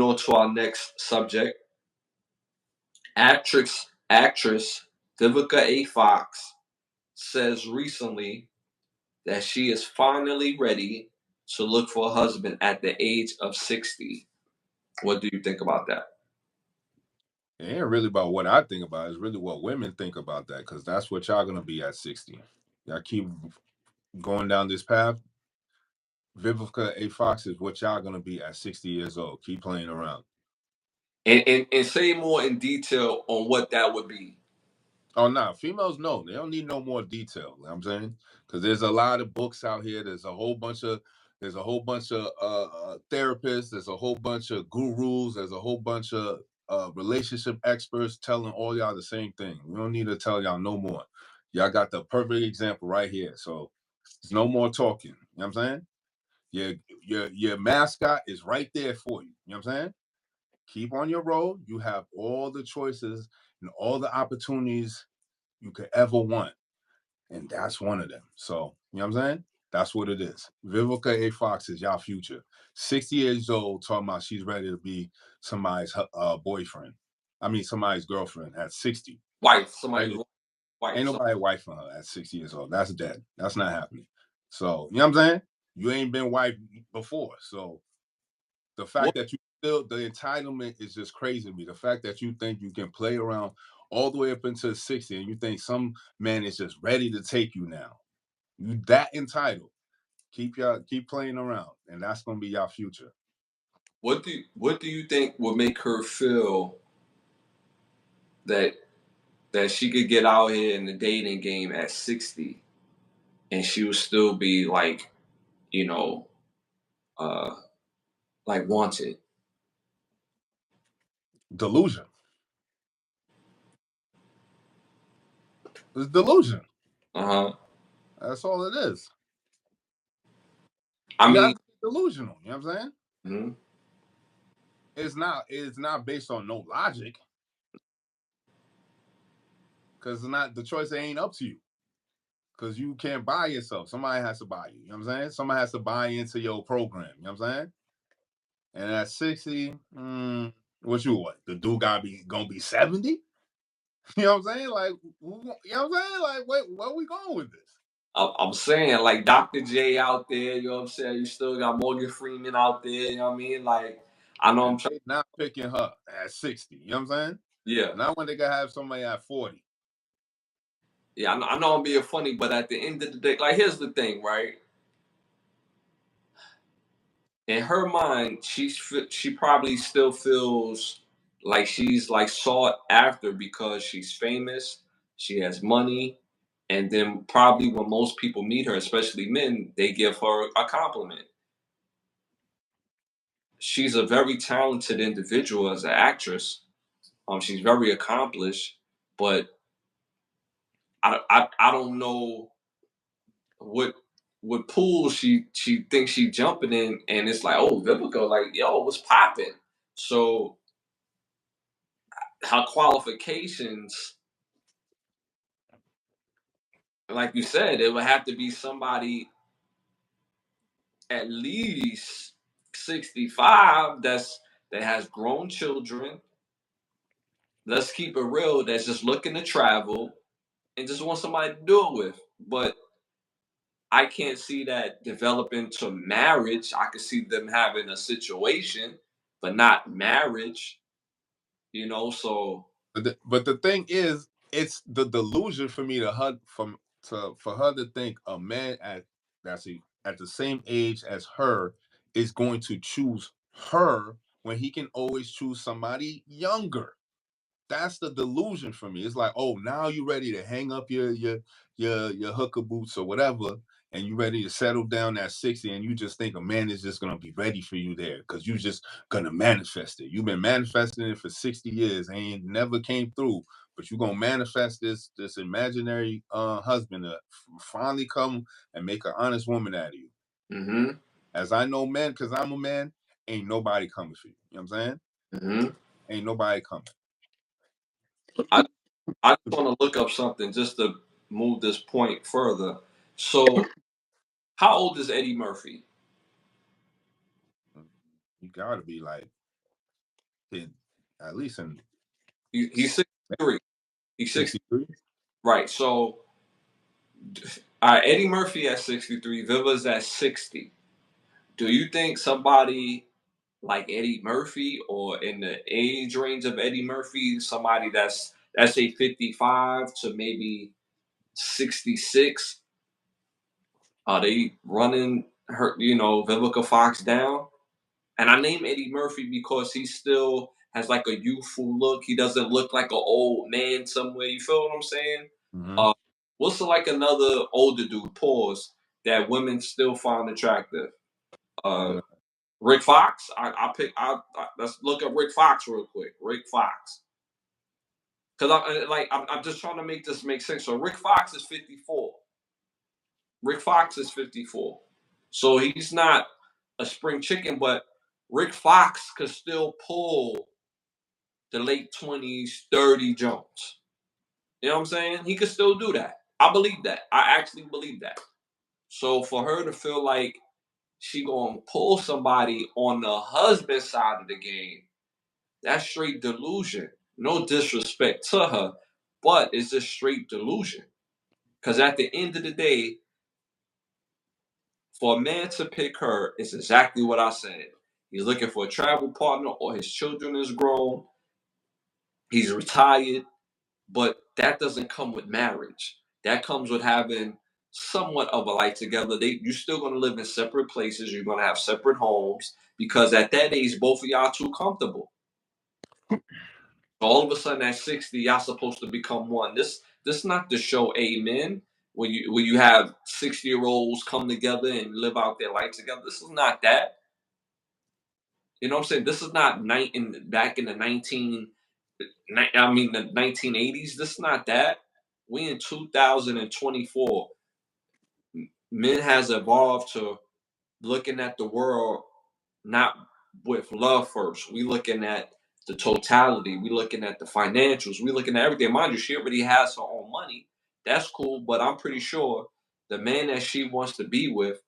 on to our next subject. Actress Vivica A. Fox says recently that she is finally ready to look for a husband at the age of 60. What do you think about that? It ain't really about what I think about. It's really what women think about that, because that's what y'all gonna be at 60. Y'all keep going down this path. Vivica A. Fox is what y'all gonna be at 60 years old. Keep playing around. And say more in detail on what that would be. Oh, nah, females no, they don't need no more detail. You know what I'm saying, because there's a lot of books out here. There's a whole bunch of therapists. There's a whole bunch of gurus. There's a whole bunch of relationship experts telling all y'all the same thing. We don't need to tell y'all no more. Y'all got the perfect example right here. So there's no more talking. You know what I'm saying? Your mascot is right there for you. You know what I'm saying? Keep on your road. You have all the choices and all the opportunities you could ever want. And that's one of them. So, you know what I'm saying? That's what it is. Vivica A. Fox is y'all future. 60 years old, talking about she's ready to be somebody's boyfriend. I mean, somebody's girlfriend at 60. Wife, Right? somebody's wife. Ain't nobody wifing her at 60 years old. That's dead. That's not happening. So, you know what I'm saying? You ain't been wife before. So, the fact that you still, the entitlement is just crazy to me. The fact that you think you can play around all the way up into 60 and you think some man is just ready to take you now. You that entitled. Keep playing around, and that's gonna be your future. What do you think would make her feel that she could get out here in the dating game at 60 and she would still be like, you know, uh like wanted? Delusion. It's delusion. Uh-huh. That's all it is. I You mean, gotta be delusional. You know what I'm saying? mhm. It's not based on no logic, because it's not the choice ain't up to you. Because you can't buy yourself. Somebody has to buy you. You know what I'm saying? Somebody has to buy into your program. You know what I'm saying? And at 60, what? The dude gonna be 70? You know what I'm saying? Like, you know what I'm saying? Like, wait, where are we going with this? I'm saying, like, Dr. J out there, you know what I'm saying? You still got Morgan Freeman out there, you know what I mean? Like, I know I'm And trying. they not picking her at 60. You know what I'm saying? Yeah, Not when they gotta have somebody at 40. yeah, I know I'm being funny, but at the end of the day, like, here's the thing, right? In her mind, she probably still feels like she's like sought after because she's famous, she has money, and then probably when most people meet her, especially men, they give her a compliment. She's a very talented individual as an actress. She's very accomplished, but I don't know what pool she thinks she jumping in, and it's like, oh, Vivica, like, yo, what's popping? So her qualifications, like you said, it would have to be somebody at least 65 that has grown children. Let's keep it real. That's just looking to travel and just want somebody to do it with. But I can't see that developing to marriage. I could see them having a situation, but not marriage. So But the thing is, it's the delusion for me for her to think a man at the same age as her is going to choose her when he can always choose somebody younger. That's the delusion for me. It's like, oh, now you ready to hang up your hooker boots or whatever, and you ready to settle down at 60, and you just think a man is just gonna be ready for you there because you just gonna manifest it. You've been manifesting it for 60 years, ain't never came through, but you're gonna manifest this imaginary husband to finally come and make an honest woman out of you. hmm As I know men, because I'm a man, ain't nobody coming for you. You know what I'm saying? hmm Ain't nobody coming. I I just want to look up something just to move this point further. So, how old is Eddie Murphy? You gotta be like at least in He's 63. He's 60. 63. Right. So, Eddie Murphy at 63. Viva's at 60. Do you think somebody like Eddie Murphy, or in the age range of Eddie Murphy, somebody that's a 55 to maybe 66, are they running her, Vivica Fox down? And I name Eddie Murphy because he still has like a youthful look. He doesn't look like an old man somewhere. You feel what I'm saying? Mm-hmm. Uh, what's like another older dude? Pause. That women still find attractive. Rick Fox. Let's look at Rick Fox real quick. Rick Fox. Because I'm just trying to make this make sense. So Rick Fox is 54. Rick Fox is 54. So he's not a spring chicken, but Rick Fox could still pull the late 20s, 30 Jones. You know what I'm saying? He could still do that. I believe that. I actually believe that. So for her to feel like she gonna pull somebody on the husband side of the game, that's straight delusion. No disrespect to her, but it's just straight delusion. Because at the end of the day, for a man to pick her, it's exactly what I said. He's looking for a travel partner, or his children is grown. He's retired, but that doesn't come with marriage. That comes with having somewhat of a life together. You're still going to live in separate places. You're going to have separate homes, because at that age, both of y'all too comfortable. All of a sudden, at 60, y'all supposed to become one. This is not the show Amen. When you have 60-year-olds come together and live out their life together. This is not that. You know what I'm saying? This is not back in the 1980s. This is not that. We in 2024. Men has evolved to looking at the world not with love first. We looking at the totality. We looking at the financials. We looking at everything. Mind you, she already has her own money. That's cool, but I'm pretty sure the man that she wants to be with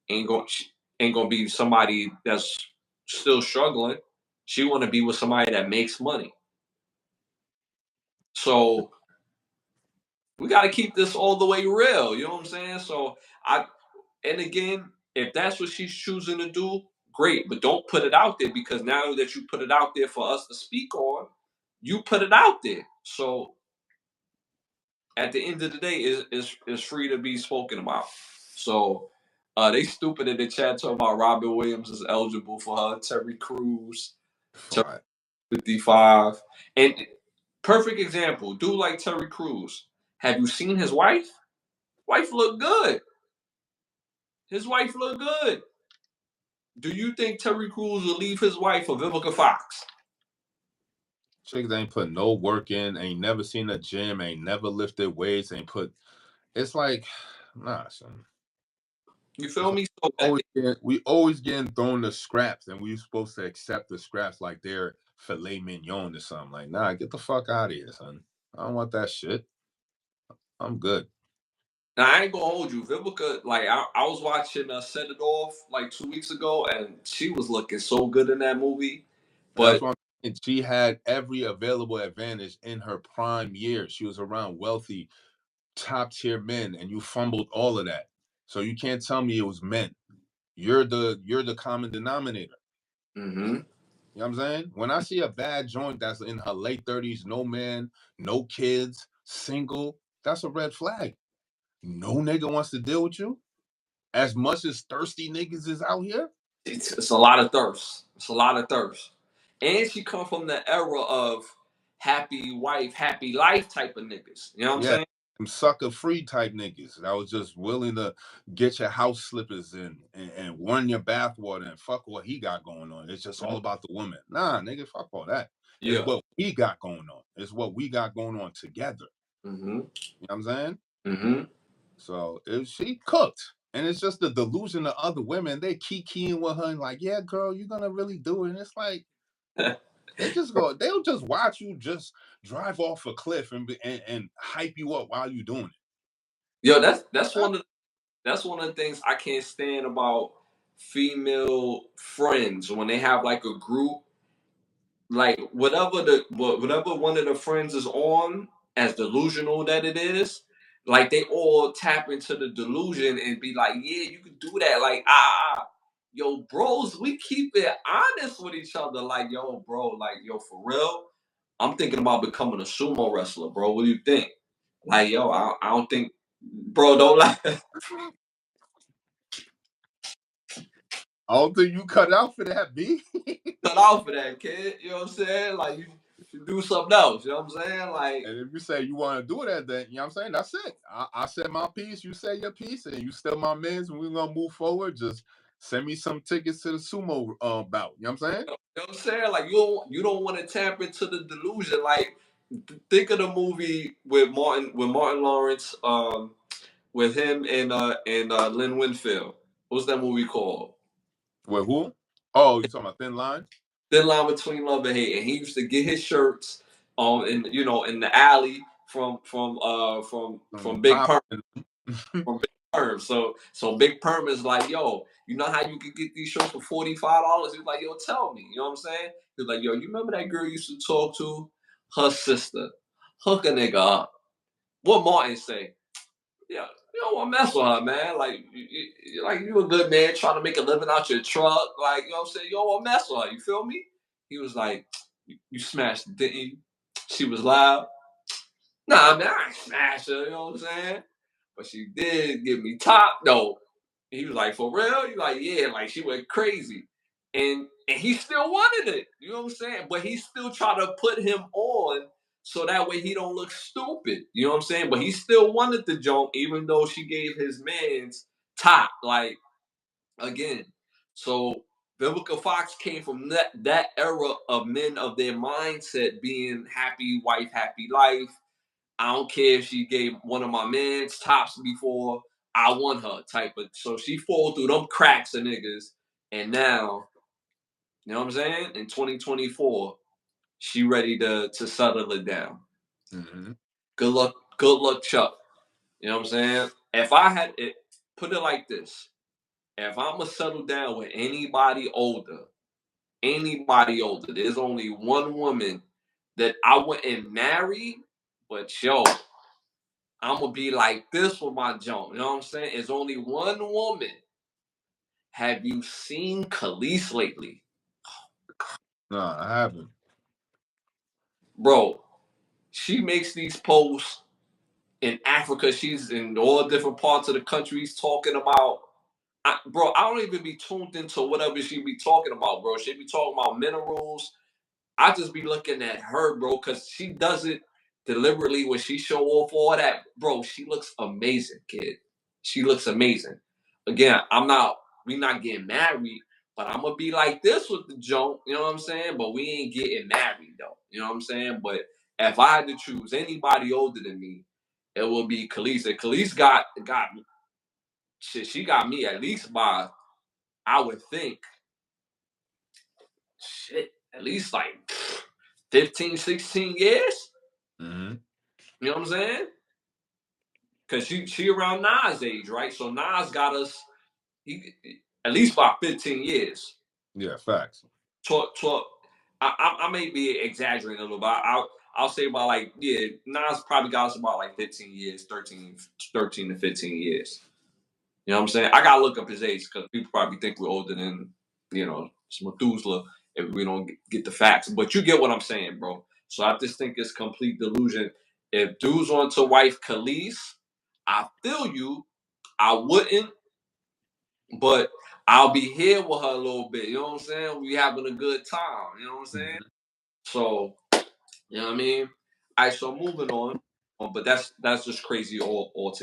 ain't gonna be somebody that's still struggling. She want to be with somebody that makes money. So we got to keep this all the way real. You know what I'm saying? So and again, if that's what she's choosing to do, great. But don't put it out there, because now that you put it out there for us to speak on, you put it out there. So at the end of the day, is free to be spoken about. So they stupid in the chat talking about Robin Williams is eligible for her, Terry Crews, 55. And perfect example, dude like Terry Crews. Have you seen his wife? Wife look good. His wife look good. Do you think Terry Crews will leave his wife for Vivica Fox? Chicks ain't put no work in, ain't never seen a gym, ain't never lifted weights, ain't put. It's like, nah, son. You feel me? So we always getting thrown the scraps, and we supposed to accept the scraps like they're filet mignon or something. Like, nah, get the fuck out of here, son. I don't want that shit. I'm good. Now I ain't gonna hold you, Vivica. Like I was watching Set It Off like 2 weeks ago, and she was looking so good in that movie. That's But why she had every available advantage in her prime years. She was around wealthy, top tier men, and you fumbled all of that. So you can't tell me it was men. You're the common denominator. mm-hmm. You know what I'm saying? When I see a bad joint that's in her late 30s, no man, no kids, single, that's a red flag. No nigga wants to deal with you. As much as thirsty niggas is out here. It's a lot of thirst. It's a lot of thirst. And she come from the era of happy wife, happy life type of niggas. You know what I'm saying? Some sucker free type niggas that was just willing to get your house slippers in and run your bathwater and fuck what he got going on. It's just all about the woman. Nah, nigga, fuck all that. Yeah. It's what we got going on. It's what we got going on together. Mm-hmm. You know what I'm saying? Mm-hmm. So if she cooked, and it's just the delusion of other women, they keying with her and like, yeah, girl, you're gonna really do it. And it's like they'll just watch you just drive off a cliff and hype you up while you're doing it. Yo, that's one of the things I can't stand about female friends when they have like a group like whatever one of the friends is on, as delusional that it is, like they all tap into the delusion and be like, yeah, you can do that. Like, yo, bros, we keep it honest with each other. Like, yo, bro, like, yo, for real, I'm thinking about becoming a sumo wrestler, bro. What do you think? Like, yo, I don't think, bro, don't like. I don't think you cut out for that, B. Cut off for that, kid. You know what I'm saying? Like, you should do something else. You know what I'm saying? Like, And if you say you want to do that, then you know what I'm saying, that's it. I said my piece, you say your piece, and you still my mans, and we're gonna move forward. Just send me some tickets to the sumo bout. You know what I'm saying? you know what I'm saying? Like, you don't want to tap into the delusion. Like, think of the movie with Martin Lawrence, with him and Lynn Winfield. What's that movie called? With who? Oh, you talking about Thin Line? Thin Line Between Love and Hate. And he used to get his shirts in the alley from Big Perm. From Big Perm. So Big Perm is like, yo, you know how you could get these shirts for $45? He's like, yo, tell me. You know what I'm saying? He's like, yo, you remember that girl you used to talk to? Her sister. Hook a nigga up. What Martin say? Yeah, you don't want to mess with her, man. Like, you a good man trying to make a living out your truck. Like, you know what I'm saying? You don't want to mess with her. You feel me? He was like, you smashed it, didn't you? She was loud. Nah, man, I ain't smashed her. You know what I'm saying? But she did give me top though. He was like, for real? You like, yeah, like she went crazy. And he still wanted it. You know what I'm saying? But he still tried to put him on so that way he don't look stupid. You know what I'm saying? But he still wanted the joke, even though she gave his man's top. Like, again. So Vivica Fox came from that era of men of their mindset being happy wife, happy life. I don't care if she gave one of my mans tops before. I want her type of. So she fall through them cracks of niggas, and now, you know what I'm saying? In 2024, she ready to settle it down. Mm-hmm. Good luck, Chuck. You know what I'm saying? If I had it, put it like this: if I'm gonna settle down with anybody older, there's only one woman that I wouldn't marry, but yo, I'm gonna be like this with my junk. You know what I'm saying? It's only one woman. Have you seen Khalees lately? No, I haven't. Bro, she makes these posts in Africa. She's in all different parts of the countries talking about. Bro, I don't even be tuned into whatever she be talking about, bro. She be talking about minerals. I just be looking at her, bro, because she does it deliberately when she show off all that. Bro, she looks amazing, kid. She looks amazing. Again, we not getting married, but I'm gonna be like this with the joke, you know what I'm saying? But we ain't getting married though. You know what I'm saying? But if I had to choose anybody older than me, it would be Khalees. And Khalees got shit, she got me at least by, I would think, shit, at least like 15, 16 years. Mm-hmm. You know what I'm saying? Because she around Nas' age, right? So Nas got us at least by 15 years. Yeah, facts. I may be exaggerating a little bit. I'll say about like, yeah, Nas probably got us about like 15 years, 13 to 15 years. You know what I'm saying? I gotta look up his age because people probably think we're older than, Methuselah if we don't get the facts. But you get what I'm saying, bro. So I just think it's complete delusion. If dudes want to wife Khalees, I feel you. I wouldn't, but I'll be here with her a little bit. You know what I'm saying? We having a good time. You know what I'm saying? Mm-hmm. So, you know what I mean? All right, so moving on. But that's just crazy all together.